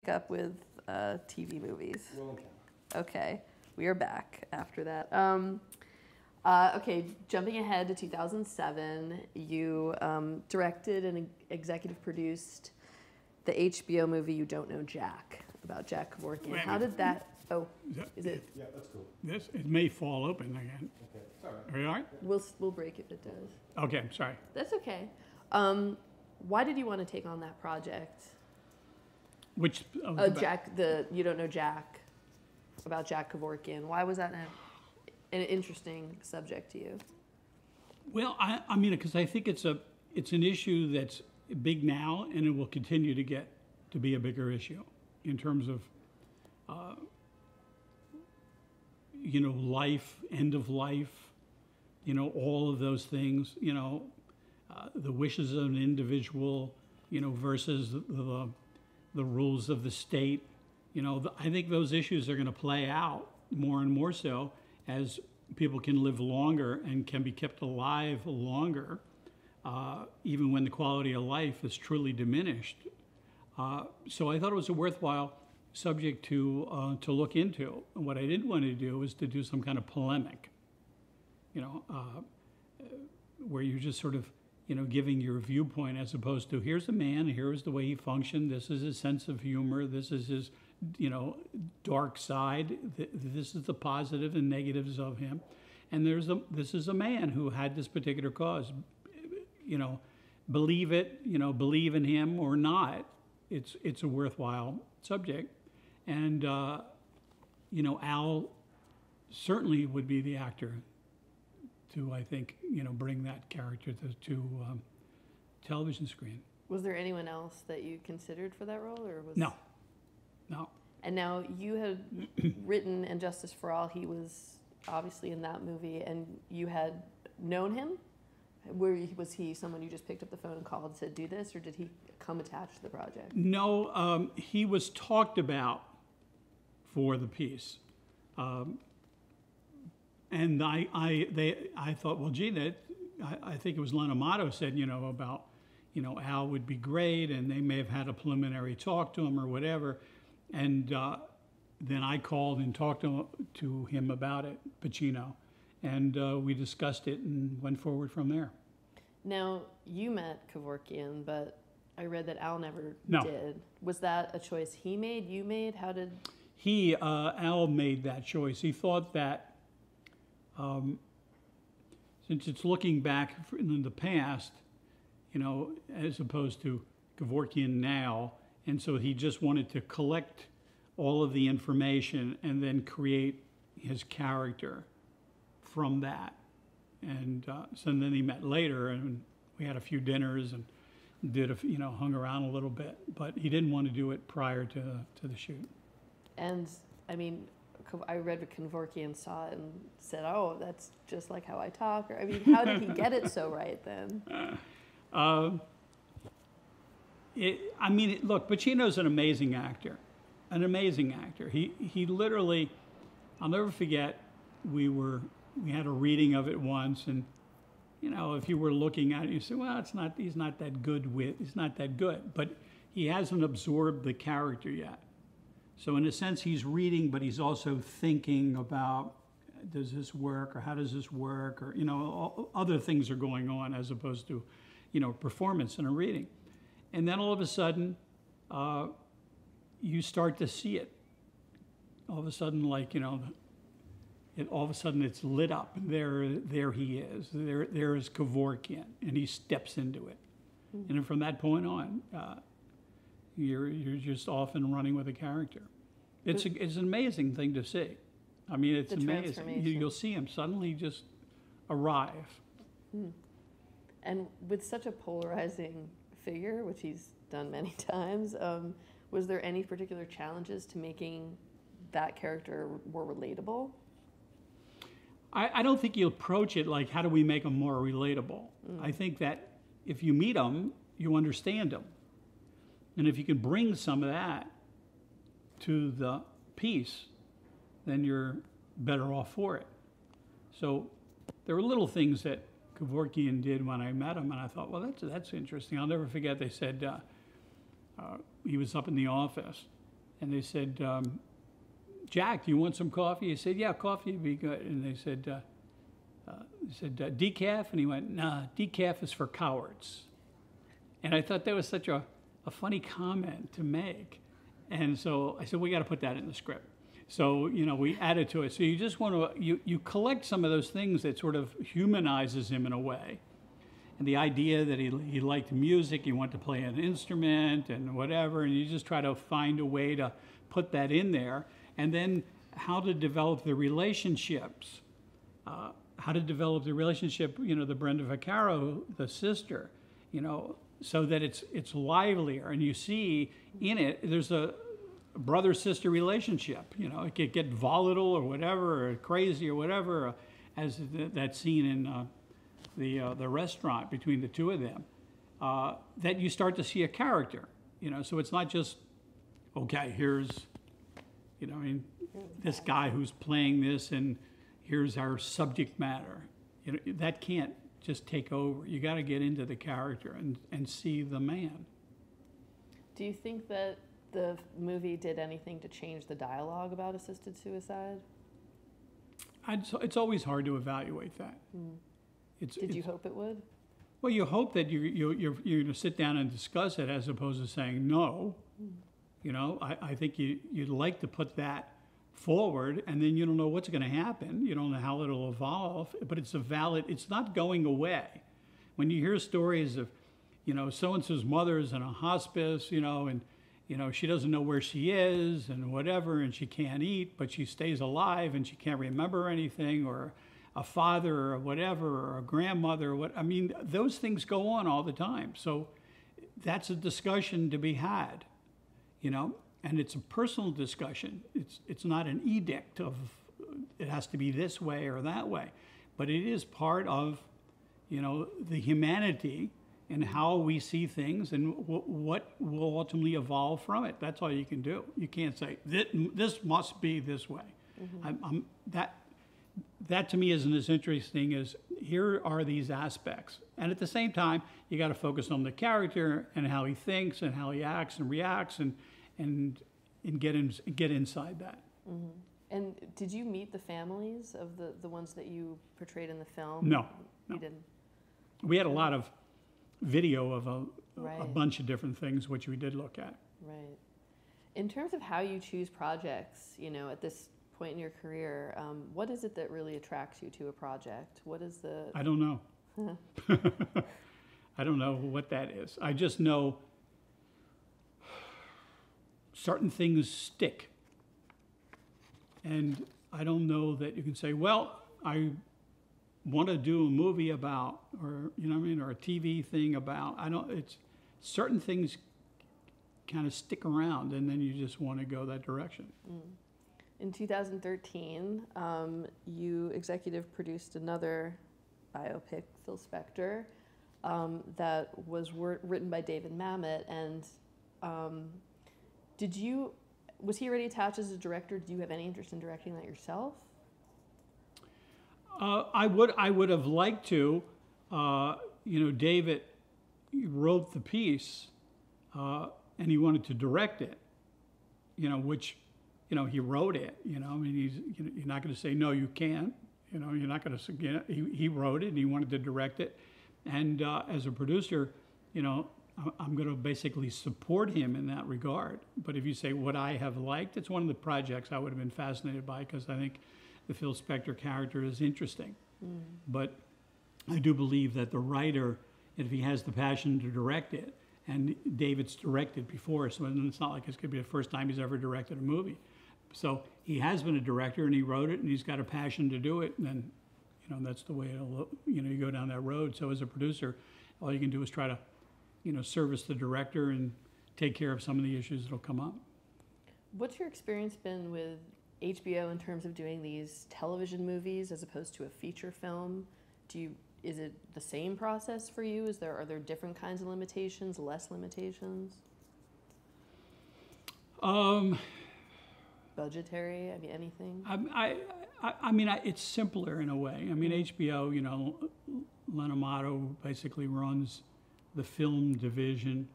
up with TV movies. Roll count. Okay, we are back after that. Okay, jumping ahead to 2007, you directed and executive produced the HBO movie You Don't Know Jack, about Jack Kevorkian. How did that, is it? Yeah, that's cool. It may fall open again. Okay, it's all right. Are you all right? We'll break if it does. Okay, I'm sorry. That's okay. Why did you want to take on that project? Which? You Don't Know Jack, about Jack Kevorkian. Why was that an interesting subject to you? Well, I mean, because I think it's an issue that's big now, and it will continue to get to be a bigger issue in terms of, life, end of life, all of those things, the wishes of an individual, versus the rules of the state. I think those issues are going to play out more and more so as people can live longer and can be kept alive longer, even when the quality of life is truly diminished. So I thought it was a worthwhile subject to look into. And what I didn't want to do was to do some kind of polemic, where you're just sort of, giving your viewpoint as opposed to here's a man, here's the way he functioned, this is his sense of humor, this is his, dark side, this is the positive and negatives of him. And this is a man who had this particular cause. Believe it, believe in him or not, it's a worthwhile subject. And, Al certainly would be the actor to, I think, bring that character to television screen. Was there anyone else that you considered for that role, or was No. And now you had written *And Justice for All*. He was obviously in that movie, and you had known him. Was he someone you just picked up the phone and called and said, "Do this," or did he come attached to the project? No, he was talked about for the piece. And I thought, well, gee, I think it was Len Amato said, about, Al would be great, and they may have had a preliminary talk to him or whatever. And then I called and talked to him about it, Pacino, and we discussed it and went forward from there. Now, you met Kevorkian, but I read that Al never No. did. Was that a choice he made, you made? How did... Al made that choice. He thought that since it's looking back in the past, as opposed to Kevorkian now, and so he just wanted to collect all of the information and then create his character from that. And so then he met later, and we had a few dinners and hung around a little bit, but he didn't want to do it prior to the shoot. And, I mean, I read what Kevorkian saw it and said, "Oh, that's just like how I talk." Or, I mean, how did he get it so right then? Look, Pacino's an amazing actor. He literally, I'll never forget, we had a reading of it once, and if you were looking at it, you say, well, he's not that good, but he hasn't absorbed the character yet. So in a sense, he's reading, but he's also thinking about, does this work, or how does this work, or other things are going on as opposed to performance in a reading. And then all of a sudden, you start to see it. All of a sudden, all of a sudden it's lit up. There he is. There is Kevorkian, and he steps into it. Mm-hmm. And then from that point on, you're just off and running with a character. It's an amazing thing to see. I mean, it's amazing. You'll see him suddenly just arrive. Mm. And with such a polarizing figure, which he's done many times, was there any particular challenges to making that character more relatable? I don't think you approach it like, how do we make him more relatable? Mm. I think that if you meet him, you understand him. And if you can bring some of that to the piece, then you're better off for it. So there were little things that Kevorkian did when I met him, and I thought, well, that's interesting. I'll never forget, they said he was up in the office, and they said, Jack, do you want some coffee? He said, yeah, coffee would be good. And they said, decaf? And he went, nah, decaf is for cowards. And I thought that was such a funny comment to make. And so I said, we got to put that in the script. So, you know, we added to it. So you just want to, you collect some of those things that sort of humanizes him in a way. And the idea that he liked music, he wanted to play an instrument and whatever, and you just try to find a way to put that in there. And then how to develop the relationships. How to develop the relationship, you know, the Brenda Vaccaro, the sister, you know, so that it's livelier. And you see in it, there's a brother-sister relationship. You know, it could get volatile or whatever, or crazy or whatever, as that scene in the restaurant between the two of them. That you start to see a character. You know, so it's not just, okay, here's, you know, I mean, this guy who's playing this, and here's our subject matter. You know, that can't just take over. You got to get into the character and see the man. Do you think that the movie did anything to change the dialogue about assisted suicide? It's always hard to evaluate that. Did you hope it would? Well, you hope that you're going to sit down and discuss it as opposed to saying no. You know, I think you'd like to put that forward, and then you don't know what's going to happen. You don't know how it'll evolve, but it's it's not going away. When you hear stories of, you know, so-and-so's mother's in a hospice, you know, and, you know, she doesn't know where she is and whatever, and she can't eat, but she stays alive and she can't remember anything, or a father or whatever, or a grandmother, or what, I mean, those things go on all the time. So that's a discussion to be had, you know? And it's a personal discussion. It's not an edict of it has to be this way or that way, but it is part of, you know, the humanity and how we see things and what will ultimately evolve from it. That's all you can do. You can't say this must be this way. That to me isn't as interesting as here are these aspects. And at the same time, you got to focus on the character and how he thinks and how he acts and reacts and get inside that. And did you meet the families of the ones that you portrayed in the film? No. You didn't? We had a lot of video of a Right. bunch of different things, which we did look at. Right. In terms of how you choose projects, you know, at this point in your career, what is it that really attracts you to a project? What is the... I don't know. I don't know what that is. I just know certain things stick. And I don't know that you can say, well, I want to do a movie about, or, you know what I mean, or a TV thing about, it's certain things kind of stick around and then you just want to go that direction. In 2013, you executive produced another biopic, Phil Spector, that was written by David Mamet. And was he already attached as a director? Do you have any interest in directing that yourself? I would have liked to. You know, David wrote the piece, and he wanted to direct it. You know, which, you know, he wrote it. You know, I mean, you're not going to say no, you can't. You know, you're not going to. You know, he wrote it, and he wanted to direct it. And as a producer, you know, I'm going to basically support him in that regard. But if you say what I have liked, it's one of the projects I would have been fascinated by because I think the Phil Spector character is interesting. But I do believe that the writer, if he has the passion to direct it, and David's directed before, so it's not like it's going to be the first time he's ever directed a movie. So he has been a director and he wrote it and he's got a passion to do it, and then, you know, that's the way it'll, you know, you go down that road. So as a producer, all you can do is try to, you know, service the director and take care of some of the issues that'll come up. What's your experience been with HBO in terms of doing these television movies as opposed to a feature film? Is it the same process for you? Are there different kinds of limitations, less limitations? Budgetary? I mean, anything? I mean, it's simpler in a way. I mean, HBO, you know, Len Amato basically runs the film division.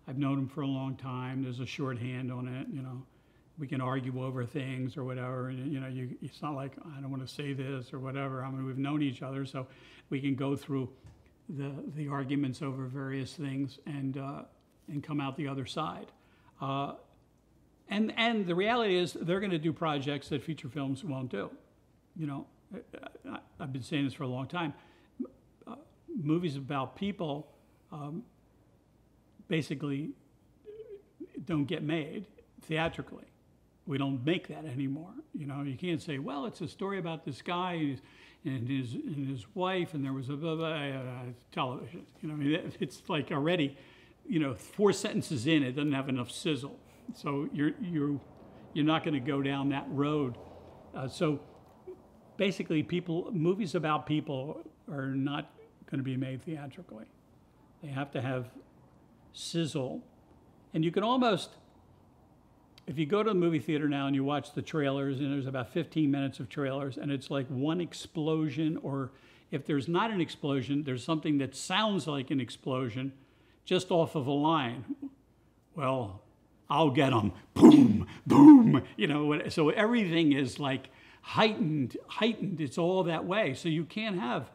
I've known him for a long time. There's a shorthand on it, you know. we can argue over things or whatever. And, you know, it's not like I don't want to say this or whatever. I mean, we've known each other, so we can go through the arguments over various things and come out the other side. And the reality is they're going to do projects that feature films won't do. You know, I've been saying this for a long time. Movies about people basically don't get made theatrically. We don't make that anymore. You know, you can't say, well, it's a story about this guy and his wife, and there was a television. You know, I mean, it's like already, you know, 4 sentences in, it doesn't have enough sizzle. So you're not going to go down that road. So basically, movies about people are not going to be made theatrically. They have to have sizzle, and you can almost, if you go to the movie theater now and you watch the trailers, and there's about 15 minutes of trailers, and it's like one explosion, or if there's not an explosion, there's something that sounds like an explosion just off of a line. Well, I'll get them, boom, boom, you know, so everything is like heightened, it's all that way. So you can't have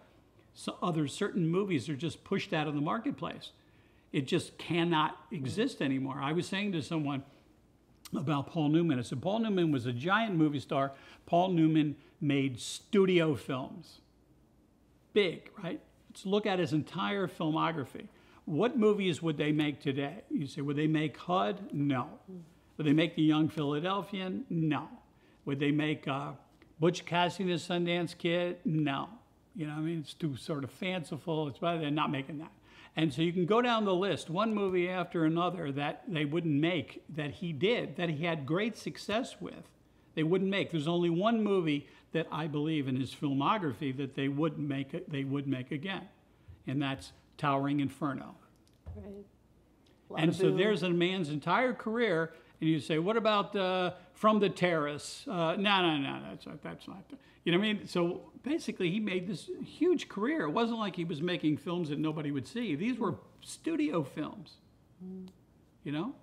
certain movies are just pushed out of the marketplace. It just cannot exist anymore. I was saying to someone about Paul Newman, I said, Paul Newman was a giant movie star. Paul Newman made studio films. Big, right? Let's look at his entire filmography. What movies would they make today? You say, would they make HUD? No. Would they make The Young Philadelphian? No. Would they make Butch Cassidy and the Sundance Kid? No. You know, I mean, it's too sort of fanciful. It's why they're not making that. And so you can go down the list, one movie after another that they wouldn't make, that he did, that he had great success with, they wouldn't make. There's only one movie that I believe in his filmography that they would make again, and that's Towering Inferno. Right. And so there's a man's entire career, and you say, what about From the Terrace? No, that's not. You know what I mean? So basically, he made this huge career. It wasn't like he was making films that nobody would see. These were studio films. You know,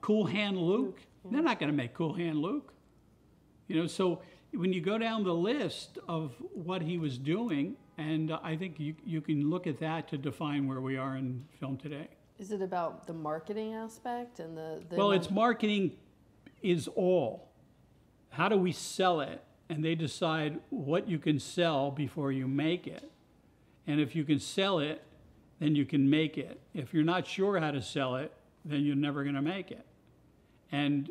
Cool Hand Luke. They're not going to make Cool Hand Luke. You know, so when you go down the list of what he was doing, and I think you can look at that to define where we are in film today. Is it about the marketing aspect and the well, it's marketing is all. How do we sell it? And they decide what you can sell before you make it. And if you can sell it, then you can make it. If you're not sure how to sell it, then you're never going to make it. And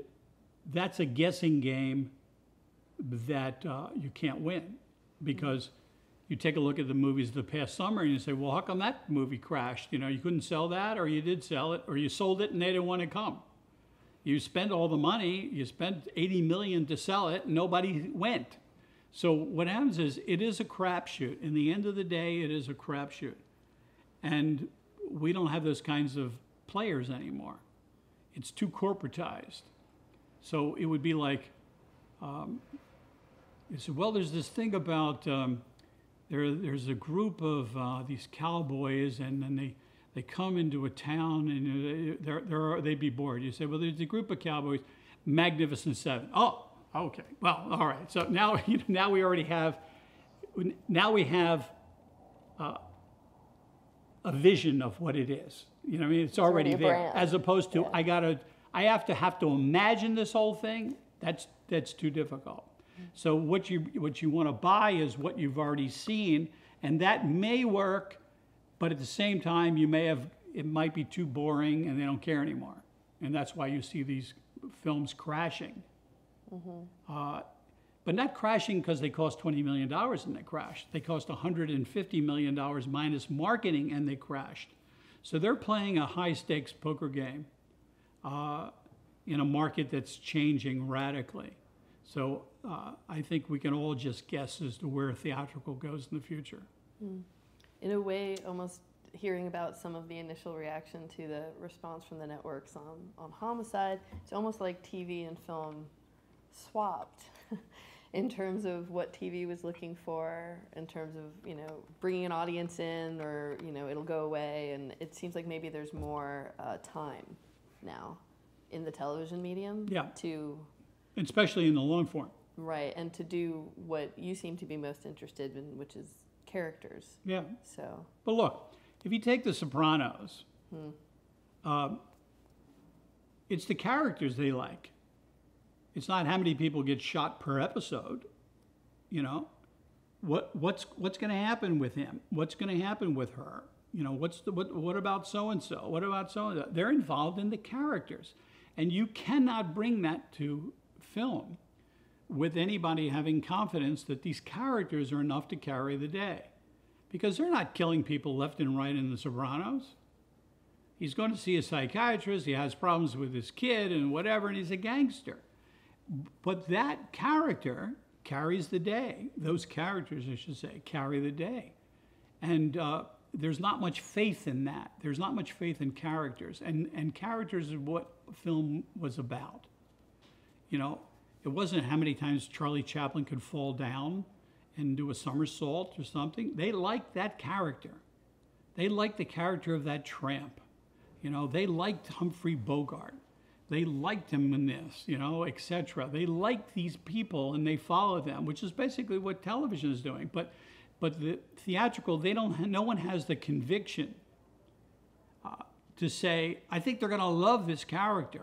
that's a guessing game that you can't win, because you take a look at the movies of the past summer and you say, well, how come that movie crashed? You know, you couldn't sell that, or you did sell it, or you sold it and they didn't want to come. You spent all the money, you spent $80 million to sell it, and nobody went. So what happens is it is a crapshoot. In the end of the day, it is a crapshoot. And we don't have those kinds of players anymore. It's too corporatized. So it would be like, you said, well, there's this thing about, there's a group of these cowboys, and then they come into a town, and they'd be bored. You say, well, there's a group of cowboys, Magnificent Seven. Oh, okay. Well, all right. So now we already have, a vision of what it is. You know what I mean? It's already there. Brand. As opposed to, I have to imagine this whole thing. That's too difficult. So what you want to buy is what you've already seen, and that may work, but at the same time, it might be too boring and they don't care anymore. And that's why you see these films crashing. But not crashing because they cost $20 million and they crashed. They cost $150 million minus marketing and they crashed. So they're playing a high stakes poker game in a market that's changing radically. So I think we can all just guess as to where theatrical goes in the future. In a way, almost hearing about some of the initial reaction to the response from the networks on Homicide, it's almost like TV and film swapped in terms of what TV was looking for, in terms of, you know, bringing an audience in, or, you know, it'll go away. And it seems like maybe there's more time now in the television medium to especially in the long form. Right, and to do what you seem to be most interested in, which is characters. Yeah. So. But look, if you take The Sopranos, it's the characters they like. It's not how many people get shot per episode. You know, what's going to happen with him? What's going to happen with her? You know, what about so and so? What about so and so? They're involved in the characters, and you cannot bring that to film with anybody having confidence that these characters are enough to carry the day, because they're not killing people left and right in The Sopranos. He's going to see a psychiatrist. He has problems with his kid and whatever, and he's a gangster. But that character carries the day. Those characters, I should say, carry the day. And there's not much faith in that. There's not much faith in characters. And characters is what film was about. You know, it wasn't how many times Charlie Chaplin could fall down and do a somersault or something. They liked that character. They liked the character of that tramp. You know, they liked Humphrey Bogart. They liked him in this, you know, etc. They liked these people and they followed them, which is basically what television is doing. But the theatrical, no one has the conviction to say, I think they're going to love this character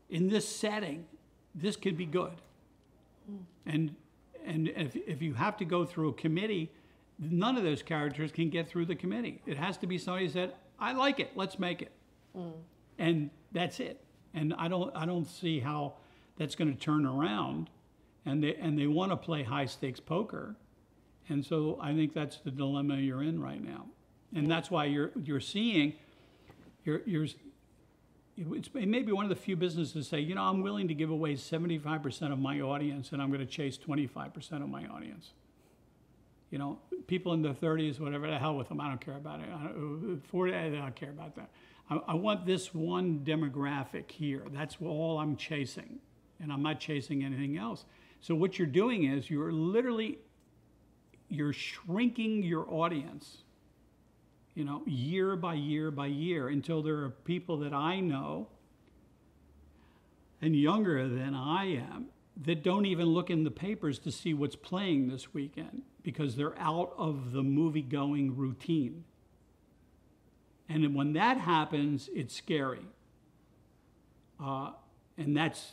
in this setting. This could be good. And if you have to go through a committee, none of those characters can get through the committee. It has to be somebody who said, I like it, let's make it. And that's it. And I don't see how that's going to turn around. And they want to play high stakes poker. And so I think that's the dilemma you're in right now. And that's why you're seeing, it may be one of the few businesses to say, you know, I'm willing to give away 75% of my audience and I'm going to chase 25% of my audience. You know, people in their 30s, whatever, the hell with them, I don't care about it. 40, I don't care about that. I want this one demographic here. That's all I'm chasing. And I'm not chasing anything else. So what you're doing is you're shrinking your audience, you know, year by year by year, until there are people that I know and younger than I am that don't even look in the papers to see what's playing this weekend because they're out of the movie-going routine. And when that happens, it's scary. And that's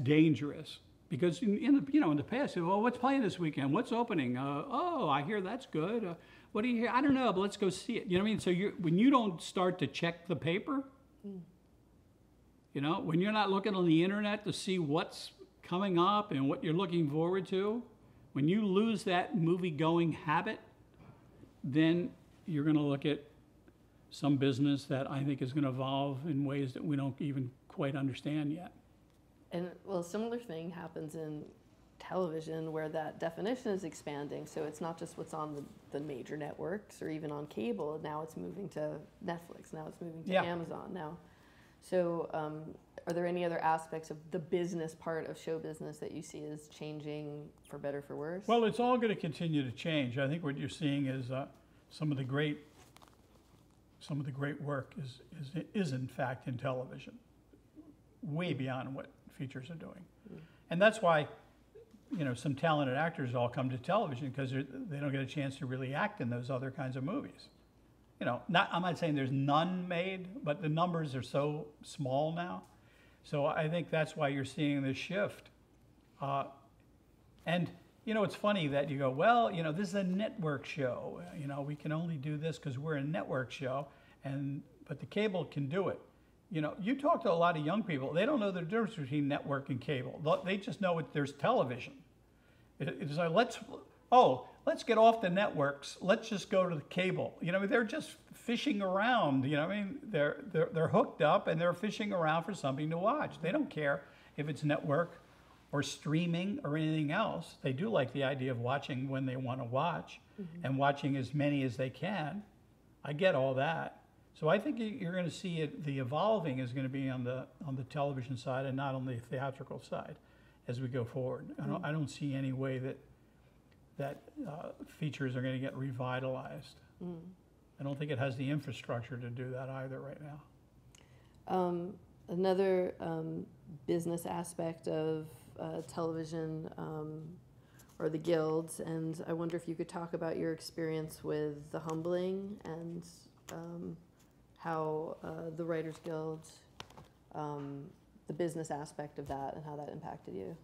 dangerous. Because in the past, well, what's playing this weekend? What's opening? Oh, I hear that's good. What do you hear? I don't know, but let's go see it. You know what I mean? So when you don't start to check the paper, you know, when you're not looking on the internet to see what's coming up and what you're looking forward to, when you lose that movie-going habit, then you're going to look at some business that I think is going to evolve in ways that we don't even quite understand yet. And well, a similar thing happens in television where that definition is expanding. So it's not just what's on the major networks or even on cable. Now it's moving to Netflix. Now it's moving to Amazon now. So are there any other aspects of the business part of show business that you see as changing for better or for worse? Well, it's all going to continue to change. I think what you're seeing is some of the great work is in fact in television, way beyond what features are doing. And that's why, you know, some talented actors all come to television because they don't get a chance to really act in those other kinds of movies. You know, I'm not saying there's none made, but the numbers are so small now. So I think that's why you're seeing this shift. And, you know, it's funny that you go, well, you know, this is a network show. You know, we can only do this because we're a network show, but the cable can do it. You know, you talk to a lot of young people, they don't know the difference between network and cable. They just know there's television. It's like, let's get off the networks. Let's just go to the cable. You know, they're just fishing around. You know what I mean? They're hooked up and they're fishing around for something to watch. They don't care if it's network or streaming or anything else. They do like the idea of watching when they want to watch and watching as many as they can. I get all that. So I think you're going to see it. The evolving is going to be on the television side and not on the theatrical side as we go forward. I don't see any way that features are going to get revitalized. I don't think it has the infrastructure to do that either right now. Another business aspect of Television or the guilds, and I wonder if you could talk about your experience with the Humbling and how the Writers Guild, the business aspect of that, and how that impacted you.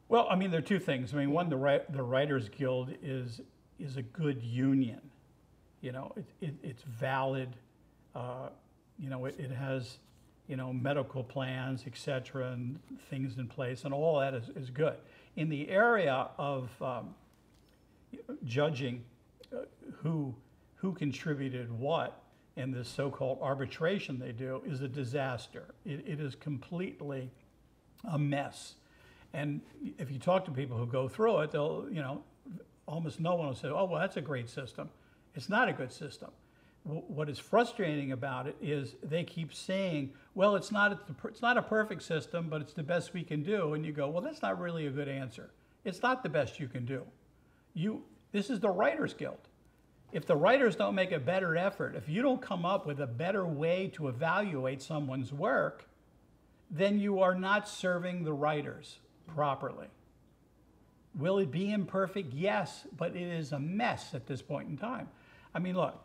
Well, I mean, there are two things. I mean, one, the Writers Guild is a good union. You know, it's valid. You know, it has, you know, medical plans, et cetera, and things in place, and all that is good. In the area of judging who contributed what in this so-called arbitration they do is a disaster. It is completely a mess. And if you talk to people who go through it, they'll, you know, almost no one will say, oh, well, that's a great system. It's not a good system. What is frustrating about it is they keep saying, well, it's not a perfect system, but it's the best we can do. And you go, well, that's not really a good answer. It's not the best you can do. This is the Writers Guild. If the writers don't make a better effort, if you don't come up with a better way to evaluate someone's work, then you are not serving the writers properly. Will it be imperfect? Yes, but it is a mess at this point in time. I mean, look,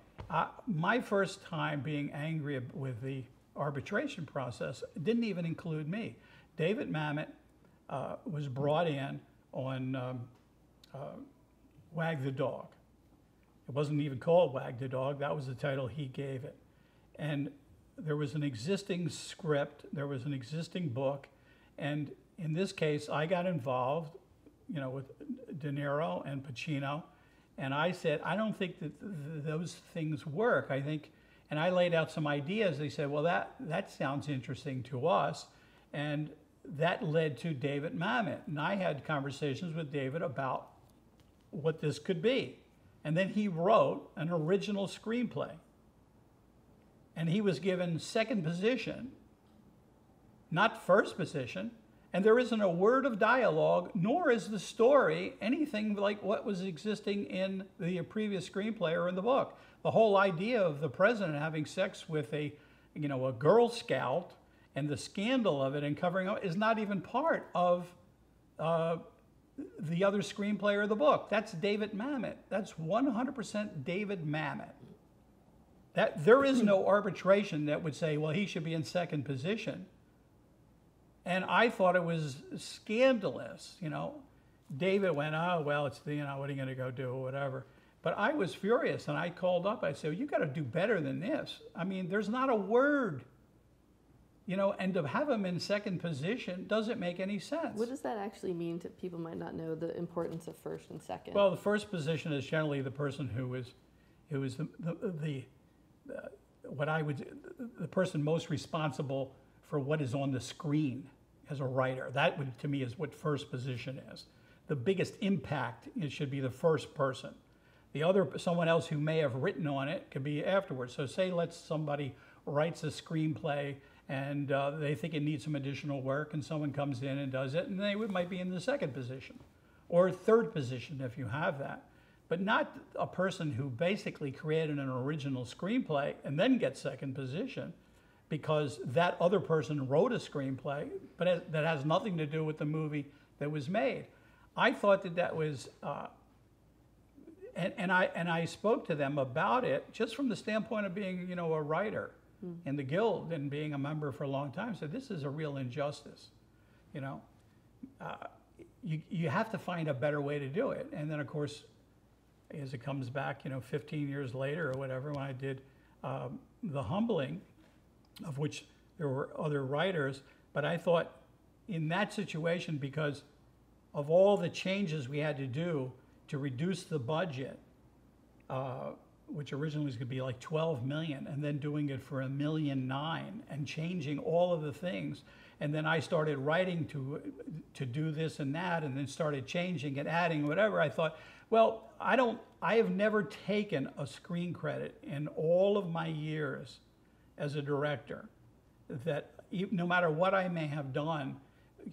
my first time being angry with the arbitration process didn't even include me. David Mamet was brought in on Wag the Dog. It wasn't even called Wag the Dog. That was the title he gave it. And there was an existing script, there was an existing book, and in this case, I got involved, you know, with De Niro and Pacino, and I said, I don't think that those things work. I think, and I laid out some ideas. They said, well, that sounds interesting to us, and that led to David Mamet. And I had conversations with David about what this could be. And then he wrote an original screenplay. And he was given second position, not first position. And there isn't a word of dialogue, nor is the story anything like what was existing in the previous screenplay or in the book. The whole idea of the president having sex with a Girl Scout and the scandal of it and covering up is not even part of the other screenplay or the book. That's David Mamet. That's 100% David Mamet. There is no arbitration that would say, well, he should be in second position. And I thought it was scandalous, you know. David went, oh, well, it's the, you know, what are you going to go do or whatever. But I was furious, and I called up. I said, you got to do better than this. I mean, there's not a word, you know, and to have him in second position doesn't make any sense. What does that actually mean to people who might not know the importance of first and second? Well, the first position is generally the person who is the person most responsible for what is on the screen as a writer. That would, to me, is what first position is. The biggest impact, it should be the first person. The other, someone else who may have written on it, could be afterwards. So say somebody writes a screenplay and they think it needs some additional work, and someone comes in and does it, and they might be in the second position or third position if you have that. But not a person who basically created an original screenplay and then gets second position because that other person wrote a screenplay, but that has nothing to do with the movie that was made. I thought that was, and I spoke to them about it just from the standpoint of being, you know, a writer in the Guild and being a member for a long time. So this is a real injustice, you know. You have to find a better way to do it. And then, of course, as it comes back, you know, 15 years later or whatever, when I did The Humbling, of which there were other writers, but I thought in that situation, because of all the changes we had to do to reduce the budget, which originally was going to be like 12 million, and then doing it for $1.9 million and changing all of the things. And then I started writing to do this and that, and then started changing and adding whatever. I thought, well, I have never taken a screen credit in all of my years as a director, that no matter what I may have done,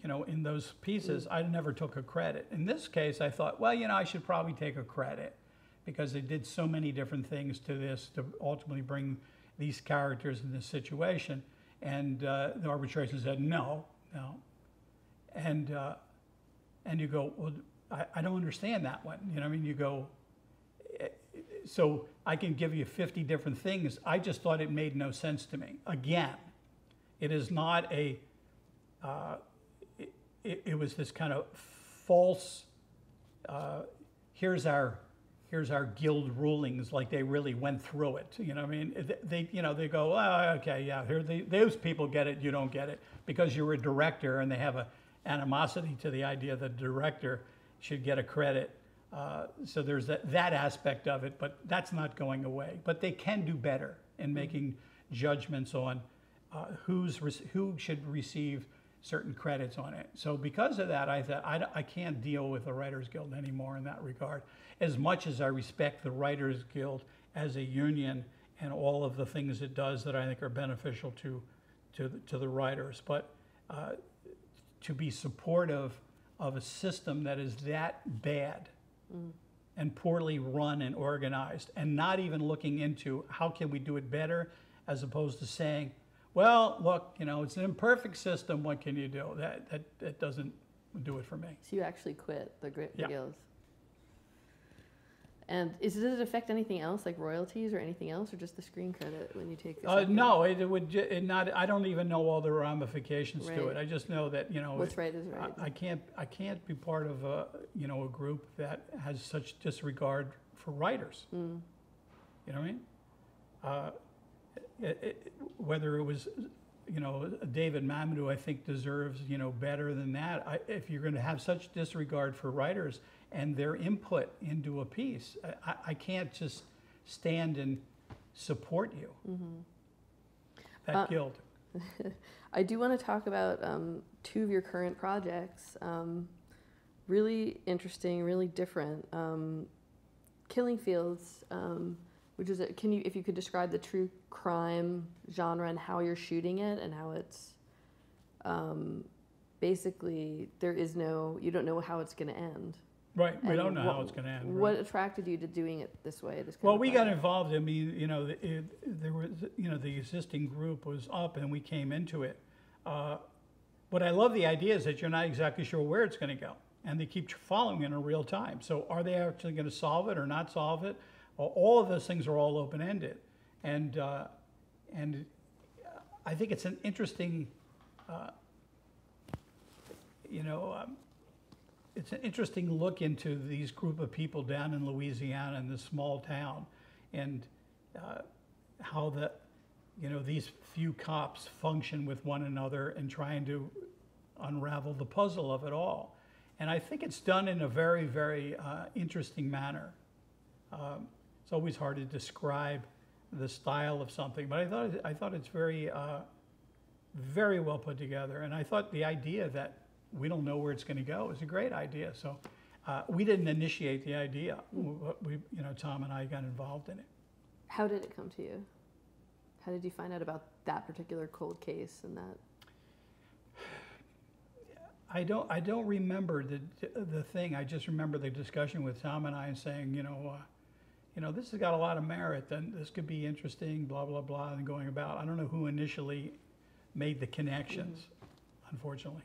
you know, in those pieces, I never took a credit. In this case, I thought, well, you know, I should probably take a credit because they did so many different things to this to ultimately bring these characters in this situation. And the arbitration said, no. and you go, well, I don't understand that one. You know, I mean, you go, so I can give you 50 different things. I just thought it made no sense to me. Again, it is not a, it was this kind of false, here's our guild rulings, like they really went through it. You know what I mean? They go, oh, okay, yeah, those people get it, you don't get it. Because you're a director and they have a animosity to the idea that the director should get a credit. So there's that aspect of it, but that's not going away. But they can do better in making judgments on who should receive certain credits on it. So because of that, I thought I can't deal with the Writers Guild anymore in that regard. As much as I respect the Writers Guild as a union and all of the things it does that I think are beneficial to the writers, but to be supportive of a system that is that bad and poorly run and organized, and not even looking into how can we do it better, as opposed to saying, well, look, you know, it's an imperfect system, what can you do? That doesn't do it for me. So you actually quit the Yeah. guild. And does it affect anything else, like royalties or anything else, or just the screen credit when you take the No, it would not. I don't even know all the ramifications to Right. it. I just know that, you know, what's right is right. I can't be part of a group that has such disregard for writers. You know what I mean? Whether it was, you know, David Mamet, who I think deserves, you know, better than that. If you're going to have such disregard for writers and their input into a piece, I can't just stand and support you. That guild. I do want to talk about two of your current projects. Really interesting, really different. Killing Fields, which is if you could describe the true crime genre and how you're shooting it and how it's basically you don't know how it's going to end. Right, we And don't know how it's going to end. What attracted you to doing it this way? Well, we got involved. I mean, you know, there was, you know, the existing group was up, and we came into it. What I love the idea is that you're not exactly sure where it's going to go, and they keep following it in real time. So, are they actually going to solve it or not solve it? Well, all of those things are all open-ended, and I think it's an interesting, it's an interesting look into these group of people down in Louisiana in this small town, and how these few cops function with one another and trying to unravel the puzzle of it all. And I think it's done in a very, very interesting manner. It's always hard to describe the style of something, but I thought it's very, very well put together. And I thought the idea that we don't know where it's going to go is a great idea. So we didn't initiate the idea. Tom and I got involved in it. How did it come to you? How did you find out about that particular cold case and that? I don't remember the thing. I just remember the discussion with Tom and I and saying, this has got a lot of merit, and this could be interesting, blah, blah, blah, and going about. I don't know who initially made the connections, unfortunately.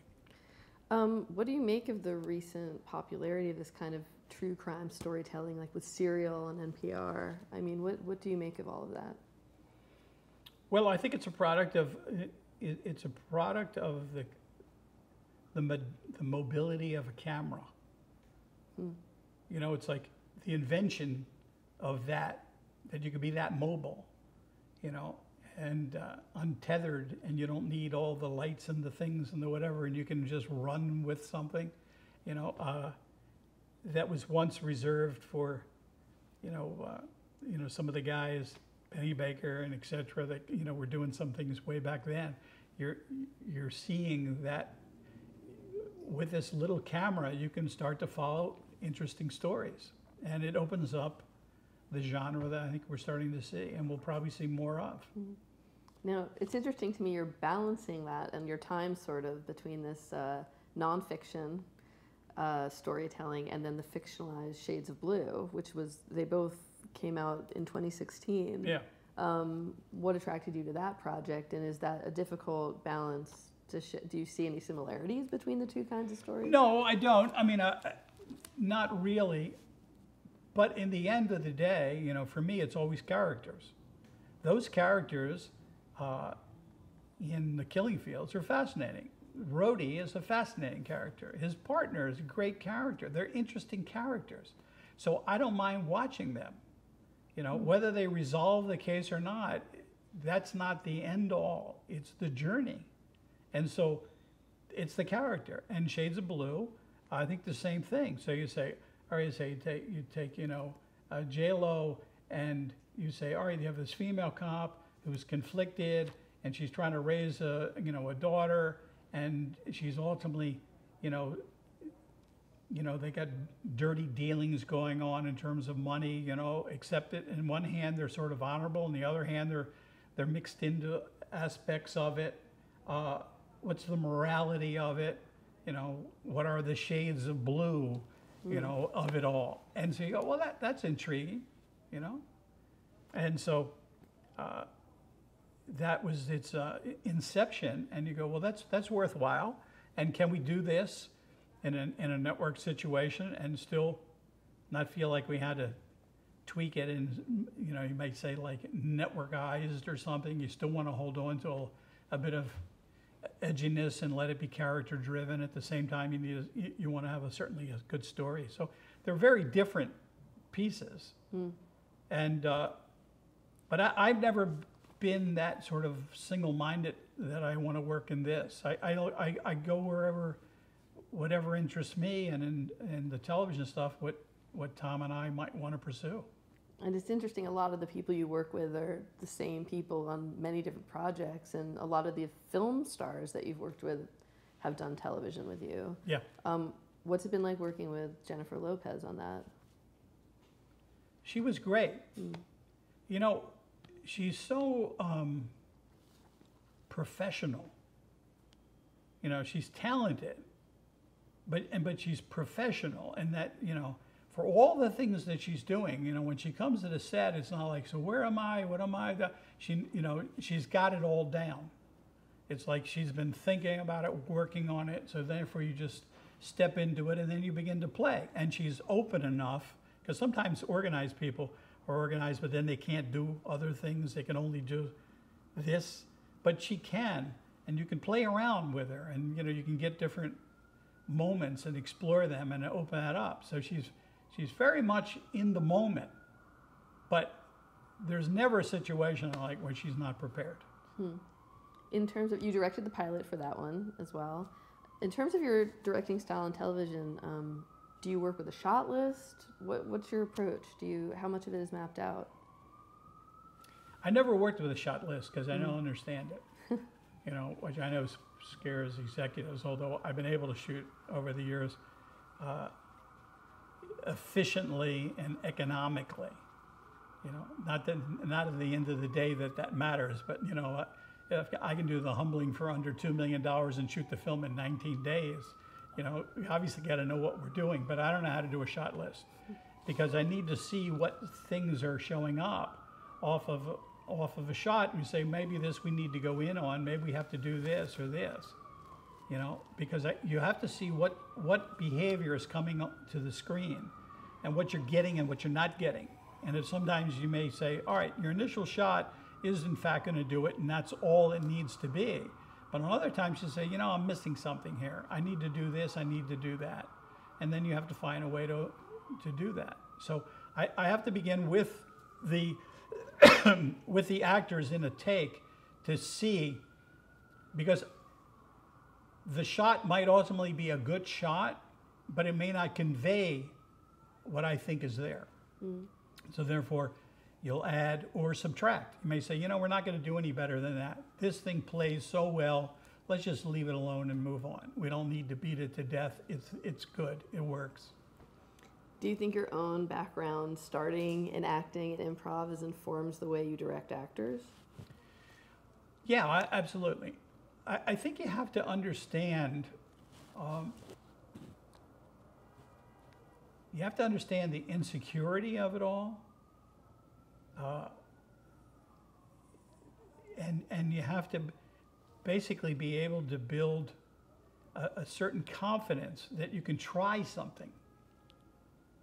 What do you make of the recent popularity of this kind of true crime storytelling, like with Serial and NPR? I mean, what do you make of all of that? Well, I think it's a product of the mobility of a camera. You know, it's like the invention of that you could be that mobile, and untethered, and you don't need all the lights and the things and the whatever, and you can just run with something, that was once reserved for, some of the guys, Penny Baker and et cetera, that, were doing some things way back then. You're seeing that with this little camera, you can start to follow interesting stories, and it opens up the genre that I think we're starting to see, and we'll probably see more of. Now, it's interesting to me, you're balancing that and your time sort of between this nonfiction storytelling and then the fictionalized Shades of Blue, they both came out in 2016. Yeah. What attracted you to that project, and is that a difficult balance do you see any similarities between the two kinds of stories? No, I don't. I mean, not really. But in the end of the day, you know, for me, it's always characters. Those characters in The Killing Fields are fascinating. Rhodey is a fascinating character. His partner is a great character. They're interesting characters. So I don't mind watching them. You know, whether they resolve the case or not, that's not the end all. It's the journey. And so it's the character. And Shades of Blue, I think the same thing. So you say, or you take, you know, J-Lo, and you say, all right, you have this female cop who's conflicted, and she's trying to raise a daughter, and she's ultimately, you know, they got dirty dealings going on in terms of money, you know, except that in one hand they're sort of honorable, in the other hand they're mixed into aspects of it. What's the morality of it? You know, what are the shades of blue, you know, of it all? And so you go, well, that's intriguing, you know? And so that was its inception, and you go, well, that's worthwhile, and can we do this in a network situation and still not feel like we had to tweak it and, you know, you might say like networkized or something. You still want to hold on to a bit of edginess and let it be character driven. At the same time, you want to have certainly a good story. So they're very different pieces. And but I've never been that sort of single-minded that I want to work in this. I go wherever, whatever interests me, and in the television stuff, what Tom and I might want to pursue. And it's interesting, a lot of the people you work with are the same people on many different projects, and a lot of the film stars that you've worked with have done television with you. Yeah. What's it been like working with Jennifer Lopez on that? She was great. You know, she's so professional. You know, she's talented, but she's professional, and that, you know, for all the things that she's doing, you know, when she comes to the set, it's not like, so where am I? What am I? She, you know, she's got it all down. It's like she's been thinking about it, working on it, so therefore you just step into it and then you begin to play. And she's open enough, because sometimes organized people are organized, but then they can't do other things. They can only do this, but she can, and you can play around with her, and, you know, you can get different moments and explore them and open that up. So she's very much in the moment, but there's never a situation like where she's not prepared. In terms of, you directed the pilot for that one as well. In terms of your directing style on television, do you work with a shot list? What's your approach? How much of it is mapped out? I never worked with a shot list because I don't understand it. You know, which I know scares executives, although I've been able to shoot over the years efficiently and economically. You know, not at the end of the day that matters, but, you know, if I can do the humbling for under $2 million and shoot the film in 19 days, you know, we obviously got to know what we're doing, but I don't know how to do a shot list because I need to see what things are showing up off of a shot. And you say, maybe this we need to go in on, maybe we have to do this or this, you know, because you have to see what behavior is coming up to the screen and what you're getting and what you're not getting. And if sometimes you may say, all right, your initial shot is in fact going to do it, and that's all it needs to be. But on other times you say, you know, I'm missing something here. I need to do this, I need to do that. And then you have to find a way to do that. So I have to begin with the with the actors in a take to see, because the shot might ultimately be a good shot, but it may not convey what I think is there. So therefore, you'll add or subtract. You may say, you know, we're not going to do any better than that. This thing plays so well, let's just leave it alone and move on. We don't need to beat it to death. It's good. It works. Do you think your own background starting in acting and improv informs the way you direct actors? Yeah, absolutely. I think you have to understand, the insecurity of it all. And you have to basically be able to build a certain confidence that you can try something.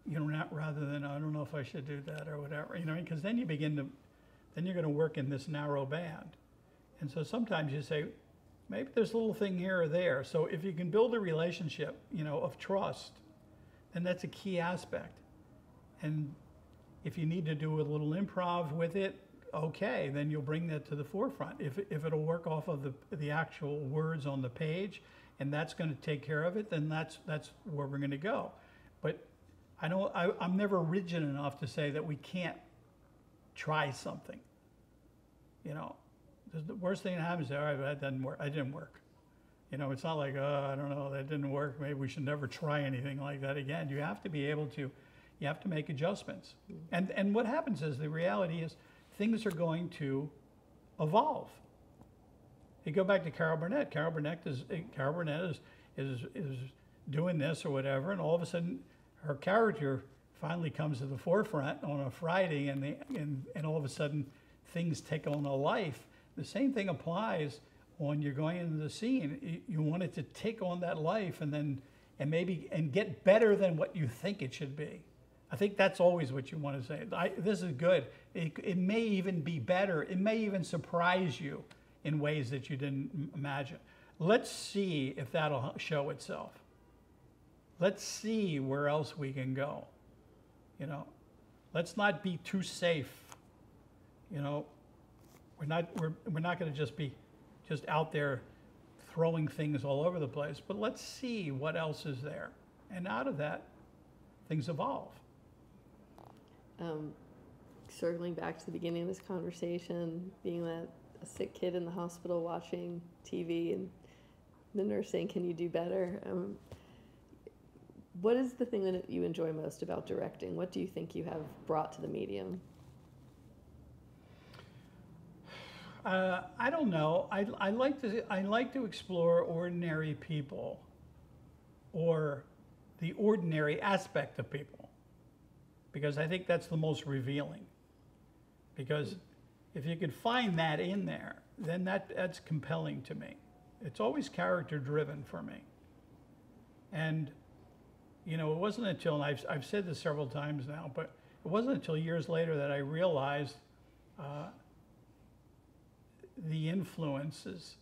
You know, not rather than, I don't know if I should do that or whatever, you know, because then you begin to, then you're going to work in this narrow band. And so sometimes you say, maybe there's a little thing here or there. So if you can build a relationship, you know, of trust, then that's a key aspect. And if you need to do a little improv with it, okay, then you'll bring that to the forefront. If it'll work off of the actual words on the page, and that's going to take care of it, then that's where we're going to go. But I'm never rigid enough to say that we can't try something. You know, the worst thing that happens is, all right, that doesn't work. It didn't work. You know, it's not like, oh, I don't know, that didn't work. Maybe we should never try anything like that again. You have to be able to, you have to make adjustments. And what happens is, the reality is, things are going to evolve. You go back to Carol Burnett. Carol Burnett is doing this or whatever, and all of a sudden, her character finally comes to the forefront on a Friday, and all of a sudden, things take on a life. The same thing applies when you're going into the scene. You want it to take on that life, and get better than what you think it should be. I think that's always what you want to say. This is good. It may even be better. It may even surprise you in ways that you didn't imagine. Let's see if that'll show itself. Let's see where else we can go. You know, let's not be too safe. You know, we're not going to just be out there throwing things all over the place, but let's see what else is there. And out of that, things evolve. Circling back to the beginning of this conversation, being a sick kid in the hospital watching TV and the nurse saying, "Can you do better?" What is the thing that you enjoy most about directing? What do you think you have brought to the medium? I don't know. I like to explore ordinary people, or the ordinary aspect of people, because I think that's the most revealing. Because if you could find that in there, then that's compelling to me. It's always character driven for me. And you know, it wasn't until, and I've said this several times now, but it wasn't until years later that I realized the influences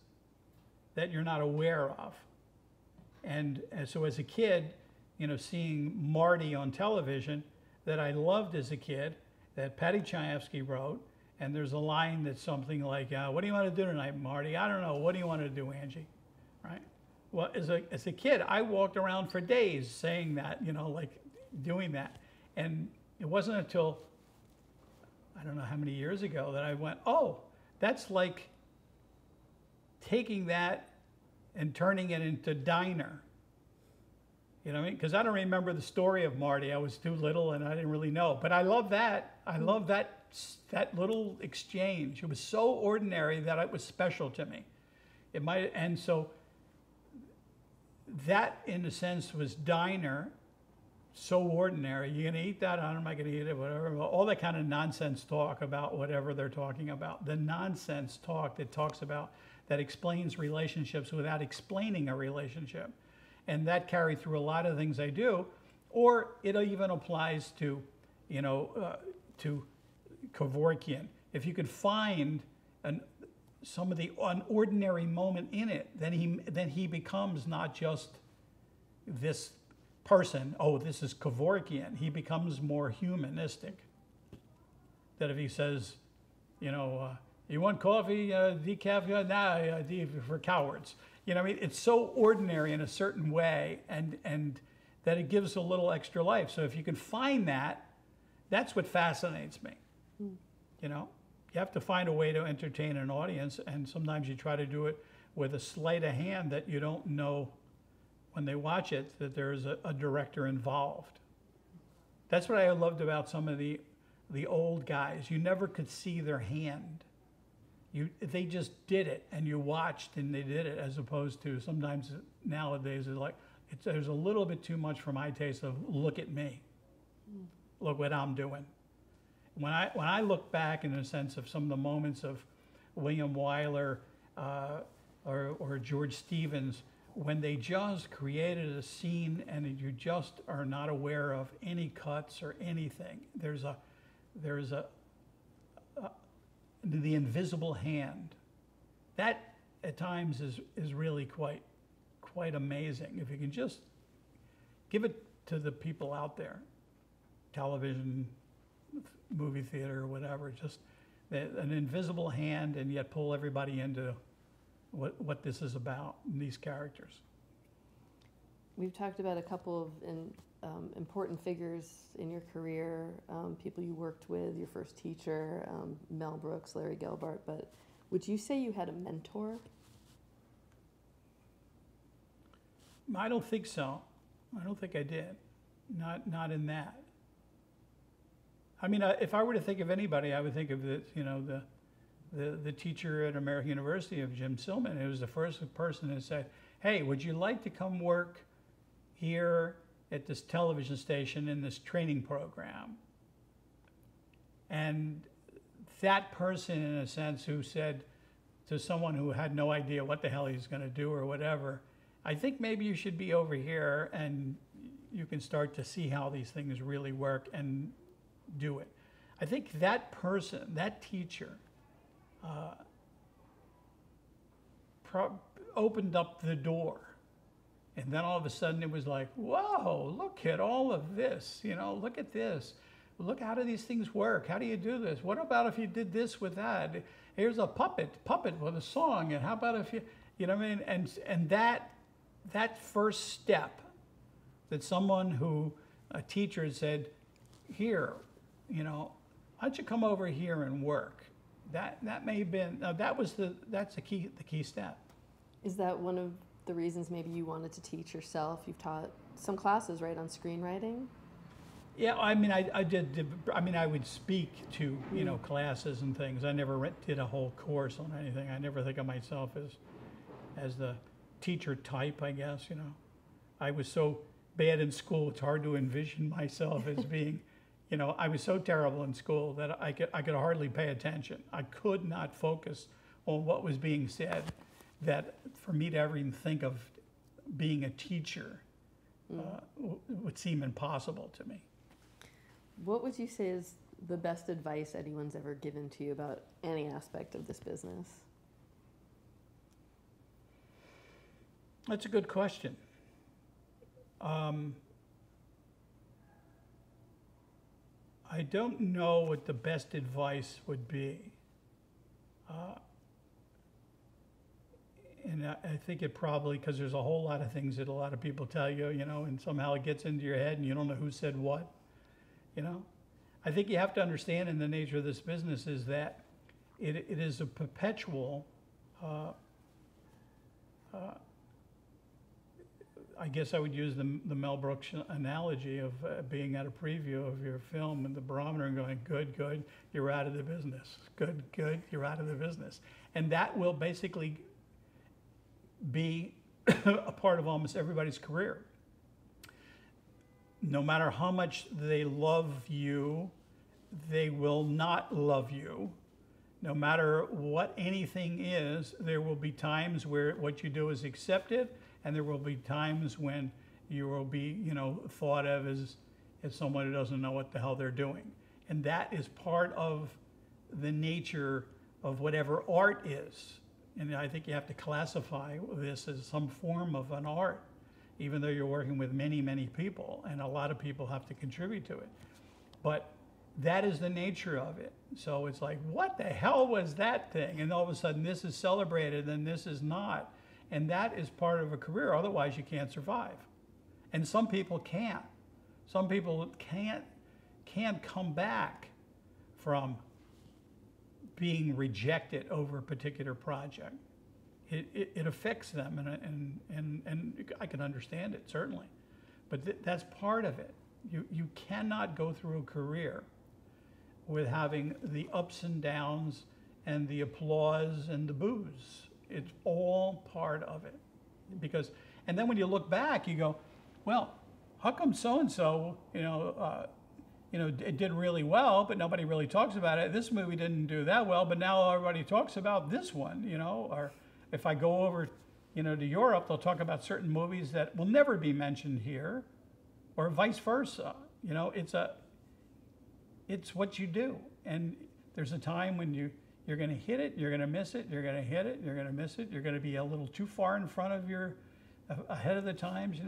that you're not aware of. And so as a kid, you know, seeing Marty on television that I loved as a kid, that Patty Chayefsky wrote, and there's a line that's something like, "What do you want to do tonight, Marty?" "I don't know." "What do you want to do, Angie?" Right? Well, as a kid, I walked around for days saying that, you know, like doing that. And it wasn't until, I don't know how many years ago, that I went, oh, that's like taking that and turning it into Diner. You know what I mean? Because I don't remember the story of Marty. I was too little and I didn't really know. But I love that. I love that little exchange. It was so ordinary that it was special to me. And so that, in a sense, was Diner. So ordinary. You gonna eat that? I'm not gonna eat it. Whatever. All that kind of nonsense talk about whatever they're talking about. The nonsense talk that talks about, that explains relationships without explaining a relationship, and that carried through a lot of things I do. Or it even applies to, you know, to Kevorkian. If you could find an ordinary moment in it, then he becomes not just this person. Oh, this is Kevorkian. He becomes more humanistic. That if he says, you know, you want coffee, decaf? Nah, for cowards. You know, I mean, it's so ordinary in a certain way, and that it gives a little extra life. So if you can find that, that's what fascinates me. You know, you have to find a way to entertain an audience, and sometimes you try to do it with a sleight of hand that you don't know when they watch it that there's a director involved. That's what I loved about some of the old guys. You never could see their hand. They just did it, and you watched and they did it, as opposed to sometimes nowadays it's like, there's a little bit too much for my taste of, look at me, look what I'm doing. When I look back in a sense of some of the moments of William Wyler, or George Stevens, when they just created a scene and you just are not aware of any cuts or anything. There's the invisible hand. That at times is really quite amazing. If you can just give it to the people out there, television, movie theater, whatever, just an invisible hand, and yet pull everybody into what this is about, these characters. We've talked about a couple of important figures in your career, people you worked with, your first teacher, Mel Brooks, Larry Gelbart, but would you say you had a mentor? I don't think so. I don't think I did. Not in that. I mean, if I were to think of anybody, I would think of the teacher at American University of Jim Silman, who was the first person who said, "Hey, would you like to come work here at this television station in this training program?" And that person, in a sense, who said to someone who had no idea what the hell he's going to do or whatever, "I think maybe you should be over here and you can start to see how these things really work and do it." I think that person, that teacher, opened up the door. And then all of a sudden it was like, whoa, look at all of this, look at this. Look, how do these things work? How do you do this? What about if you did this with that? Here's a puppet with a song. And how about if you know what I mean? And that first step that a teacher had said, "Here, why don't you come over here and work?" That may have been, that's the key step. Is that one of the reasons maybe you wanted to teach yourself? You've taught some classes, right, on screenwriting? Yeah, I mean, I did. I mean, I would speak to classes and things. I never did a whole course on anything. I never think of myself as the teacher type, I guess. I was so bad in school. It's hard to envision myself as being. I was so terrible in school that I could hardly pay attention. I could not focus on what was being said. That for me to ever even think of being a teacher would seem impossible to me. What would you say is the best advice anyone's ever given to you about any aspect of this business? That's a good question. I don't know what the best advice would be. And I think it probably, because there's a whole lot of things that a lot of people tell you, and somehow it gets into your head and you don't know who said what, I think you have to understand in the nature of this business is that it is a perpetual, I guess I would use the Mel Brooks analogy of being at a preview of your film and the barometer and going, good, good, you're out of the business. Good, good, you're out of the business. And that will basically be a part of almost everybody's career. No matter how much they love you, they will not love you. No matter what anything is, there will be times where what you do is accepted, and there will be times when you will be, thought of as someone who doesn't know what the hell they're doing. And that is part of the nature of whatever art is. And I think you have to classify this as some form of an art, even though you're working with many, many people, and a lot of people have to contribute to it. But that is the nature of it. So it's like, what the hell was that thing? And all of a sudden this is celebrated and this is not. And that is part of a career, otherwise you can't survive. And some people can't. Some people can't come back from being rejected over a particular project. It affects them, and I can understand it, certainly. But that's part of it. You cannot go through a career with having the ups and downs and the applause and the boos. It's all part of it. And then when you look back, you go, well, how come so-and-so, it did really well, but nobody really talks about it. This movie didn't do that well, but now everybody talks about this one, if I go over, to Europe, they'll talk about certain movies that will never be mentioned here, or vice versa. It's what you do, and there's a time when you're going to hit it, you're going to miss it, you're going to hit it, you're going to miss it, you're going to be a little too far in front of ahead of the times,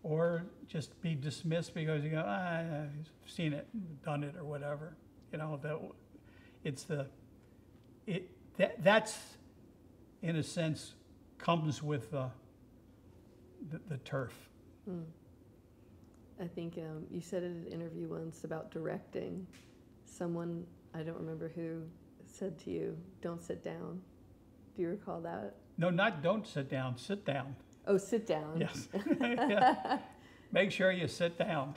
or just be dismissed because you go, I've seen it, done it, or whatever. That's in a sense comes with the turf. Mm. I think you said in an interview once about directing. Someone, I don't remember who, said to you, "Don't sit down." Do you recall that? No, not don't sit down. Sit down. Oh, sit down. Yes. Yeah. Make sure you sit down.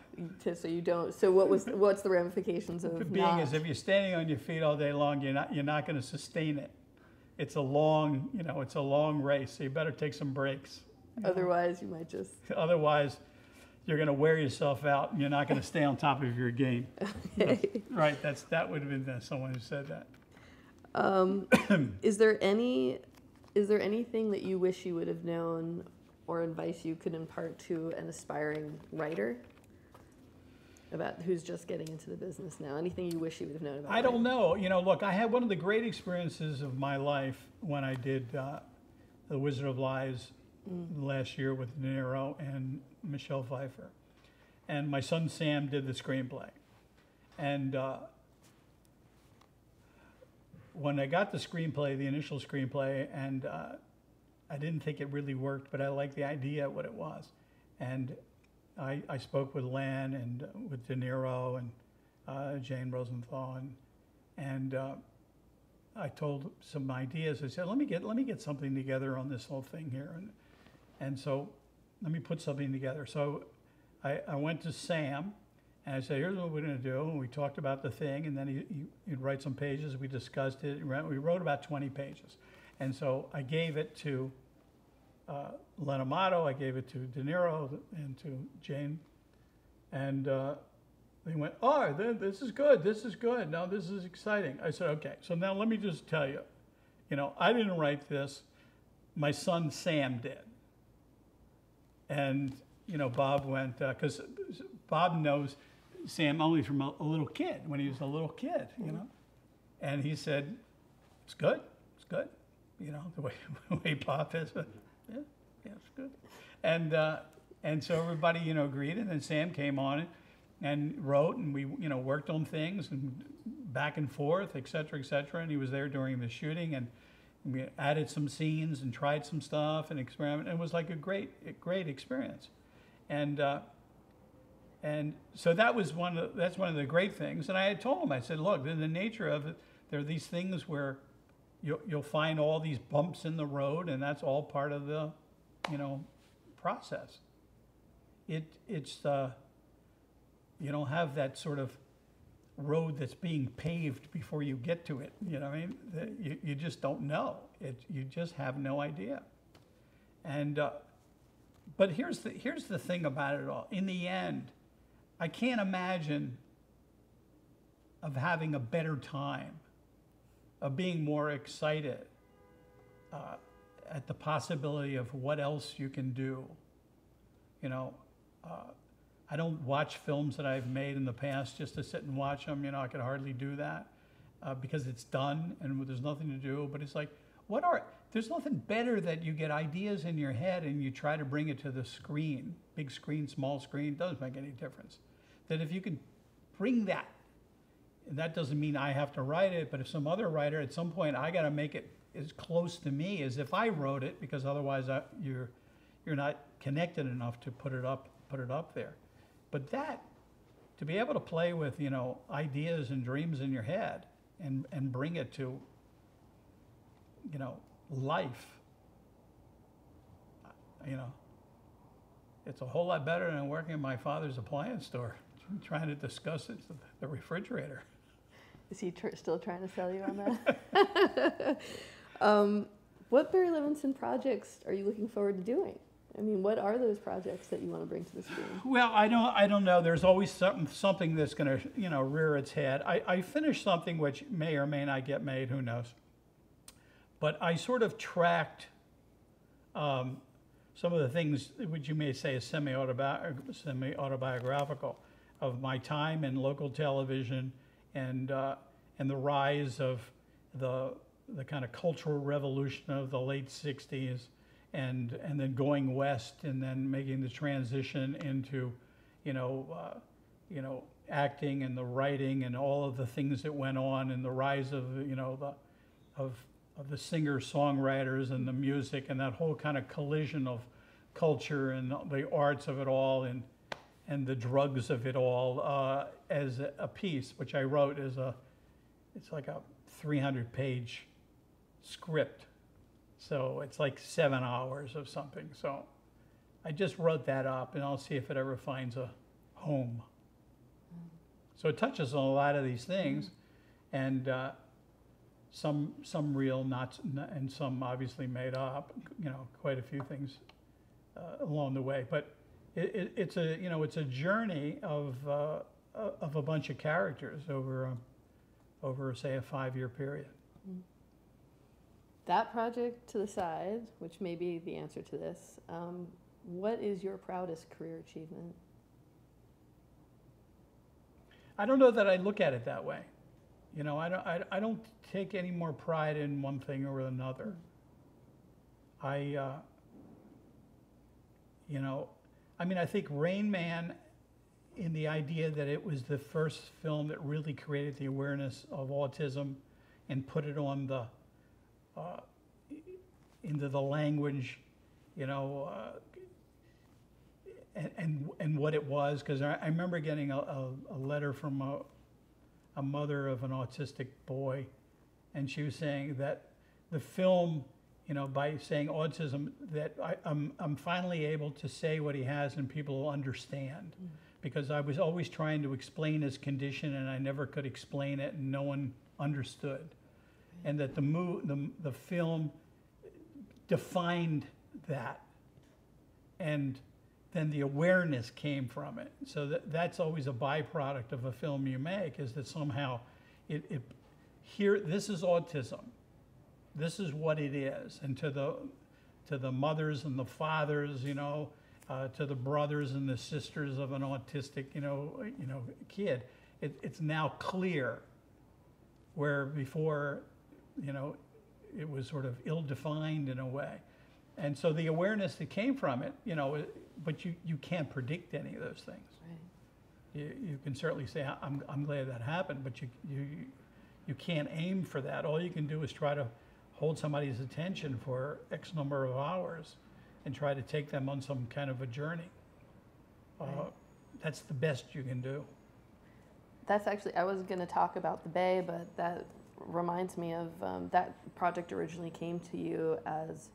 So you don't. So what's the ramifications of being not? as if you're standing on your feet all day long, you're not going to sustain it. It's a long race. So you better take some breaks. Otherwise, you might just. Otherwise, you're going to wear yourself out, and you're not going to stay on top of your game. Okay. Right. That would have been someone who said that. Is there anything that you wish you would have known, or advice you could impart to an aspiring writer about who's just getting into the business now? Anything you wish you would have known about? I don't know. Look, I had one of the great experiences of my life when I did The Wizard of Lies last year with De Niro and Michelle Pfeiffer. And my son Sam did the screenplay. And when I got the screenplay, the initial screenplay, and I didn't think it really worked, but I liked the idea of what it was. And I spoke with Len and with De Niro and Jane Rosenthal, and I told some ideas. I said, let me get something together on this whole thing here, and so let me put something together. So I went to Sam, and I said, here's what we're going to do. And we talked about the thing, and then he'd write some pages. We discussed it. We wrote about 20 pages. And so I gave it to Len Amato, I gave it to De Niro and to Jane. And they went, oh, this is good. This is good. Now this is exciting. I said, okay, so now let me just tell you, I didn't write this. My son Sam did. And, Bob went, because Bob knows Sam only from a little kid, when he was a little kid, And he said, it's good, the way Bob is. Yeah, it's good. And so everybody, agreed, and then Sam came on and wrote, and we, worked on things and back and forth, et cetera, and he was there during the shooting, and we added some scenes and tried some stuff and experimented. It was like a great experience. And so that's one of the great things. And I had told him, I said, look, in the nature of it, there are these things where you'll find all these bumps in the road, and that's all part of the, process. It's you don't have that sort of road that's being paved before you get to it. You know what I mean? You just don't know. You just have no idea. And but here's the thing about it all. In the end, I can't imagine of having a better time, of being more excited at the possibility of what else you can do. I don't watch films that I've made in the past just to sit and watch them. I could hardly do that because it's done and there's nothing to do. But it's like, there's nothing better that you get ideas in your head and you try to bring it to the screen, big screen, small screen, doesn't make any difference. That if you can bring that, and that doesn't mean I have to write it, but if some other writer, at some point, I got to make it as close to me as if I wrote it, because otherwise you're not connected enough to put it up there. But to be able to play with, ideas and dreams in your head and bring it to, life, it's a whole lot better than working in my father's appliance store, trying to discuss it, the refrigerator. Is he still trying to sell you on that? What Barry Levinson projects are you looking forward to doing? I mean, what are those projects that you want to bring to the screen? Well, I don't know. There's always something that's going to, rear its head. I finished something which may or may not get made. Who knows? but I sort of tracked some of the things which you may say is semi-autobiographical of my time in local television and the rise of the kind of cultural revolution of the late 60s and then going west and then making the transition into, acting and the writing and all of the things that went on and the rise of, of the singer-songwriters and the music and that whole kind of collision of culture and the arts of it all and the drugs of it all as a piece, which I wrote as it's like a 300-page script. So it's like 7 hours of something. So I just wrote that up and I'll see if it ever finds a home. So it touches on a lot of these things and some real, and some obviously made up, quite a few things along the way. But it's a journey of a bunch of characters over say a 5-year period. That project to the side, which may be the answer to this, what is your proudest career achievement? I don't know that I look at it that way. I don't take any more pride in one thing or another. I think Rain Man, in the idea that it was the first film that really created the awareness of autism and put it on the into the language, and what it was, because I remember getting a letter from a mother of an autistic boy, and she was saying that the film, by saying autism, that I'm finally able to say what he has and people will understand, because I was always trying to explain his condition and I never could explain it and no one understood, and that the film defined that, and then the awareness came from it. So that's always a byproduct of a film you make, is that somehow this is autism. This is what it is. And to the mothers and the fathers, to the brothers and the sisters of an autistic, kid, it's now clear, where before, it was sort of ill-defined in a way. And so the awareness that came from it, but you can't predict any of those things. Right. You can certainly say, I'm glad that happened, but you can't aim for that. All you can do is try to hold somebody's attention for X number of hours and try to take them on some kind of a journey. Right. That's the best you can do. That's actually, I was going to talk about the Bay, but that reminds me of that project originally came to you as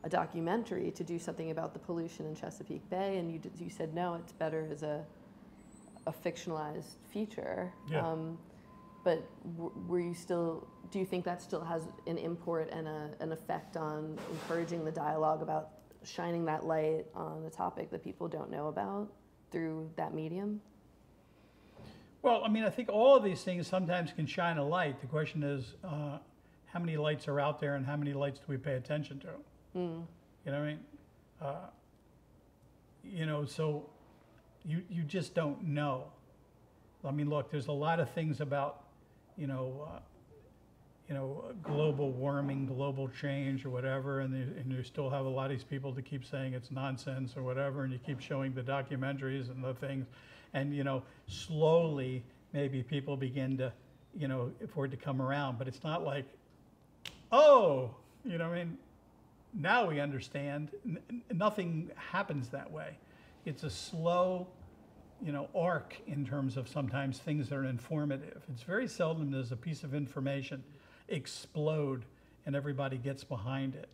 a documentary to do something about the pollution in Chesapeake Bay, and you said no, it's better as a fictionalized feature. Yeah. But do you think that still has an import and an effect on encouraging the dialogue about shining that light on a topic that people don't know about through that medium? Well, I think all of these things sometimes can shine a light. The question is, how many lights are out there and how many lights do we pay attention to? You know what I mean? So you just don't know. Look, there's a lot of things about, global warming, global change or whatever, and you still have a lot of these people that keep saying it's nonsense or whatever, and you keep showing the documentaries and the things, and slowly maybe people begin to, for it to come around, but it's not like, now we understand. Nothing happens that way. It's a slow, arc in terms of sometimes things that are informative. It's very seldom does a piece of information explode and everybody gets behind it.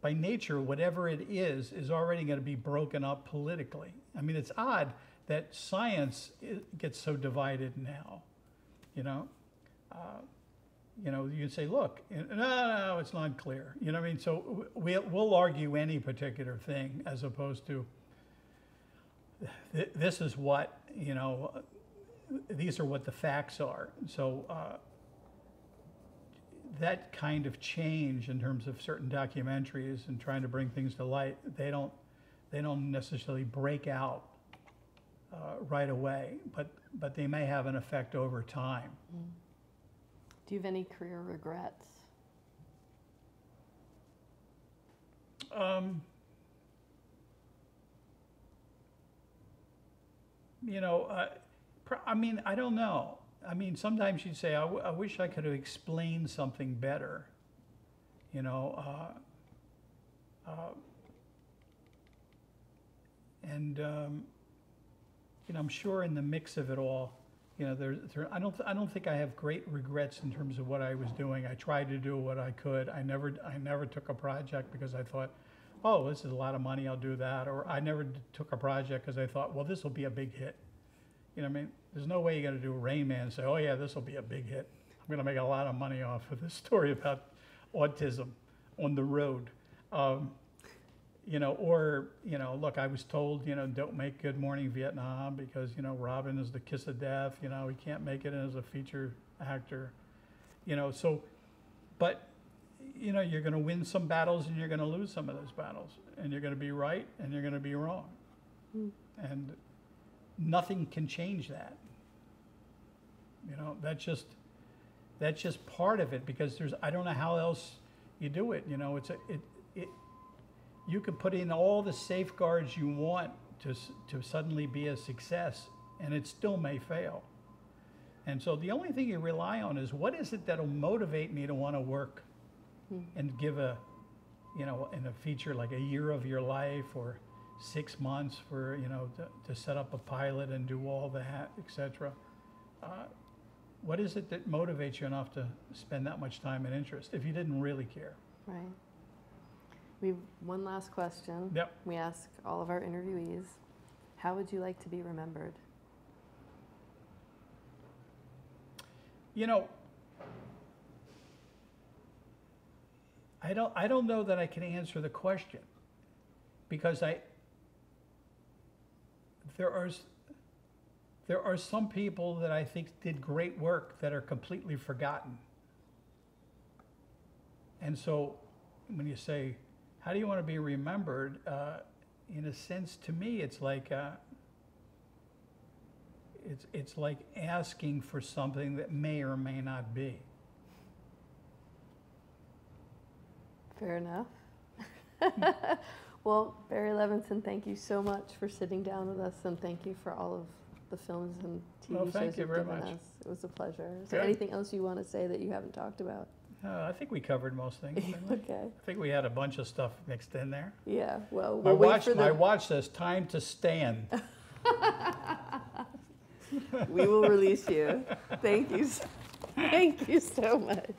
By nature, whatever it is already going to be broken up politically. It's odd that science gets so divided now, you say, look, no, it's not clear. So we'll argue any particular thing as opposed to this is what, these are what the facts are. So that kind of change in terms of certain documentaries and trying to bring things to light, they don't necessarily break out right away, but they may have an effect over time. Do you have any career regrets? You know, I mean, I don't know. I mean, sometimes you'd say, I wish I could have explained something better. You know, and you know, I'm sure in the mix of it all, you know, I don't think I have great regrets in terms of what I was doing. I tried to do what I could. I never took a project because I thought, oh, this is a lot of money, I'll do that. Or I never took a project because I thought, well, this will be a big hit. You know what I mean? There's no way you're going to do Rain Man and say, oh yeah, this will be a big hit. I'm going to make a lot of money off of this story about autism on the road. You know, or, you know, look, I was told, you know, don't make Good Morning Vietnam because, you know, Robin is the kiss of death. You know, he can't make it as a feature actor. You know, so, but, you know, you're going to win some battles and you're going to lose some of those battles. And you're going to be right and you're going to be wrong. And nothing can change that. You know, that's just part of it, because I don't know how else you do it. You know, you could put in all the safeguards you want to suddenly be a success, and it still may fail. And so the only thing you rely on is, what is it that'll motivate me to want to work and give you know, in a feature like a year of your life or 6 months for, you know, to set up a pilot and do all that, etc. What is it that motivates you enough to spend that much time and interest if you didn't really care? Right. We have one last question. Yep. We ask all of our interviewees, how would you like to be remembered? You know, I don't know that I can answer the question, because there are some people that I think did great work that are completely forgotten. And so when you say, how do you want to be remembered? In a sense, to me, it's like it's like asking for something that may or may not be. Fair enough. Well, Barry Levinson, thank you so much for sitting down with us, and thank you for all of the films and TV shows you've given us. It was a pleasure. Is there anything else you want to say that you haven't talked about? I think we covered most things. Okay. I think we had a bunch of stuff mixed in there. Yeah, well, my watch says time to stand. We will release you. Thank you. Thank you so much.